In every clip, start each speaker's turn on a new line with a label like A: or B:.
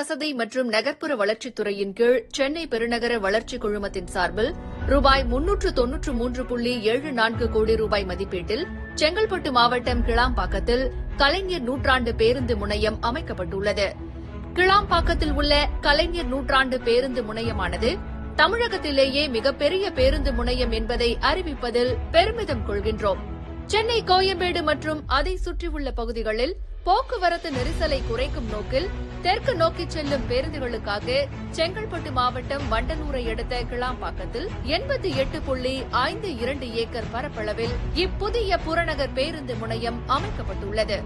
A: வசதி மற்றும் நகர்ப்புற வளர்ச்சித்துறையின் கீழ் சென்னை பெருநகர வளர்ச்சி குழுமத்தின் சார்பில் ரூபாய் 393.74 கோடி ரூபாய் மதிப்பீட்டில் செங்கல்பட்டு மாவட்டம் கிளாம்பாக்கத்தில் கலைஞர் நூற்றாண்டு பேருந்து முனையம் அமைக்கப்பட்டுள்ளது. கிளாம்பாக்கத்தில் உள்ள கலைஞர் நூற்றாண்டு பேருந்து முனையமானது தமிழகத்திலேயே மிகப்பெரிய பேருந்து முனையம் என்பதை அறிவிப்பதில் பெருமிதம் கொள்கின்றோம். சென்னை கோயம்பேடு மற்றும் அதை சுற்றியுள்ள பகுதிகளில் போக்குவரத்து நெரிசலை குறைக்கும் நோக்கில் தெற்கு நோக்கி செல்லும் பேருந்துகளுக்காக செங்கல்பட்டு மாவட்டம் வண்டலூரை அடுத்த கிளாம்பாக்கத்தில் 88.52 ஏக்கர் பரப்பளவில் இப்புதிய புறநகர் பேருந்து முனையம் அமைக்கப்பட்டுள்ளது.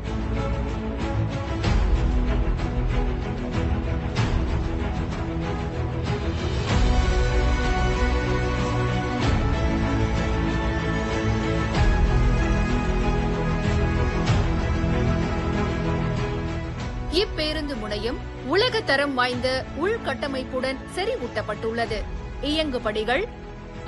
A: இப்பேருந்து முனையம் உலக தரம் வாய்ந்த உள்கட்டமைப்புடன் செறிவூட்டப்பட்டுள்ளது. இயங்குபடிகள்,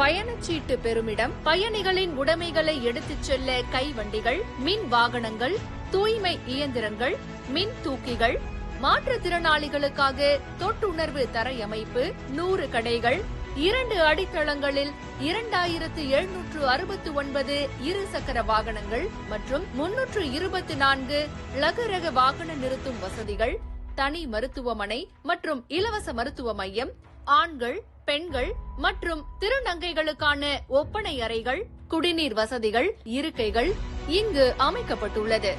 A: பயணச்சீட்டு பெறுமிடம், பயணிகளின் உடைமைகளை எடுத்துச் செல்ல கைவண்டிகள், மின் வாகனங்கள், தூய்மை இயந்திரங்கள், மின் தூக்கிகள், மாற்றுத்திறனாளிகளுக்காக தொட்டுணர்வு தரையமைப்பு, 100 கடைகள், 2 அடித்தளங்களில் 2769 இருசக்கர வாகனங்கள் மற்றும் 324 லகுரக வாகன நிறுத்தும் வசதிகள், தனி மருத்துவமனை மற்றும் இலவச மருத்துவ மையம், ஆண்கள், பெண்கள் மற்றும் திருநங்கைகளுக்கான ஒப்பனை அறைகள், குடிநீர் வசதிகள், இருக்கைகள் இங்கு அமைக்கப்பட்டுள்ளது.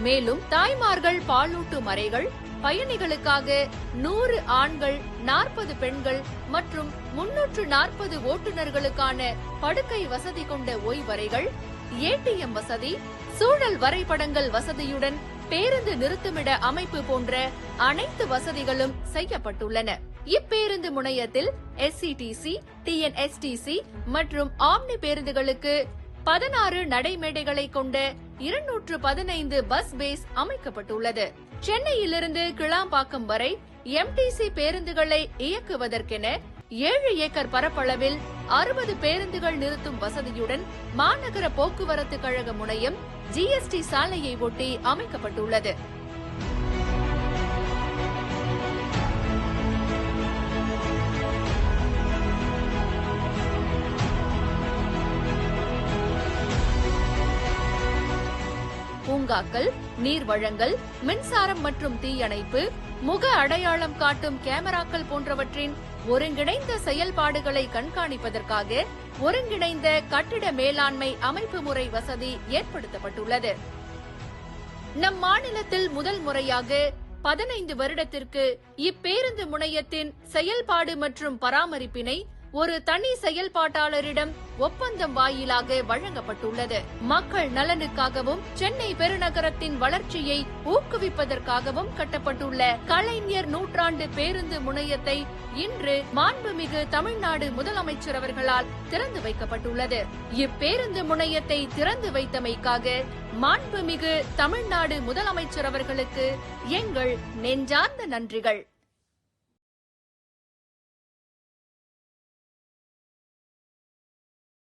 A: மேலும் தாய்மார்கள் பாலூட்டும் அறைகள், பயணிகளுக்காக 100 ஆண்கள், 40 பெண்கள் மற்றும் 340 ஓட்டுநர்களுக்கான படுக்கை வசதி கொண்ட ஓய்வறைகள், ஏடிஎம் வசதி, சூழல் வரைபடங்கள் வசதியுடன் பேருந்து நிறுத்துமிட அமைப்பு போன்ற அனைத்து வசதிகளும் செய்யப்பட்டுள்ளன. இப்பேருந்து முனையத்தில் எஸ்சிடிசி, டிஎன்எஸ்டிசி மற்றும் ஆம்னி பேருந்துகளுக்கு 16 நடைமேடைகளை கொண்ட 215 பஸ் பேஸ் அமைக்கப்பட்டுள்ளது. சென்னையிலிருந்து கிளாம்பாக்கம் வரை எம்டிசி பேருந்துகளை இயக்குவதற்கென 7 ஏக்கர் பரப்பளவில் 60 பேருந்துகள் நிறுத்தும் வசதியுடன் மாநகர போக்குவரத்து கழக முனையம் ஜிஎஸ்டி சாலையை ஒட்டி அமைக்கப்பட்டுள்ளது. பூங்காக்கள், நீர் வழங்கல், மின்சாரம் மற்றும் தீயணைப்பு, முக அடையாளம் காட்டும் கேமராக்கள் போன்றவற்றின் ஒருங்கிணைந்த செயல்பாடுகளை கண்காணிப்பதற்காக ஒருங்கிணைந்த கட்டிட மேலாண்மை அமைப்பு முறை வசதி ஏற்படுத்தப்பட்டுள்ளது. நம் மாநிலத்தில் முதல் முறையாக 15 வருடத்திற்கு இப்பேருந்து முனையத்தின் செயல்பாடு மற்றும் பராமரிப்பினை ஒரு தனி செயல்பாட்டாளரிடம் ஒப்பந்தம் வாயிலாக வழங்கப்பட்டுள்ளது. மக்கள் நலனுக்காகவும் சென்னை பெருநகரத்தின் வளர்ச்சியை ஊக்குவிப்பதற்காகவும் கட்டப்பட்டுள்ள கலைஞர் நூற்றாண்டு பேருந்து முனையத்தை இன்று மாண்புமிகு தமிழ்நாடு முதலமைச்சர் அவர்களால் திறந்து வைக்கப்பட்டுள்ளது. இப்பேருந்து முனையத்தை திறந்து வைத்தமைக்காக மாண்புமிகு தமிழ்நாடு முதலமைச்சர் அவர்களுக்கு எங்கள் நெஞ்சார்ந்த நன்றிகள்.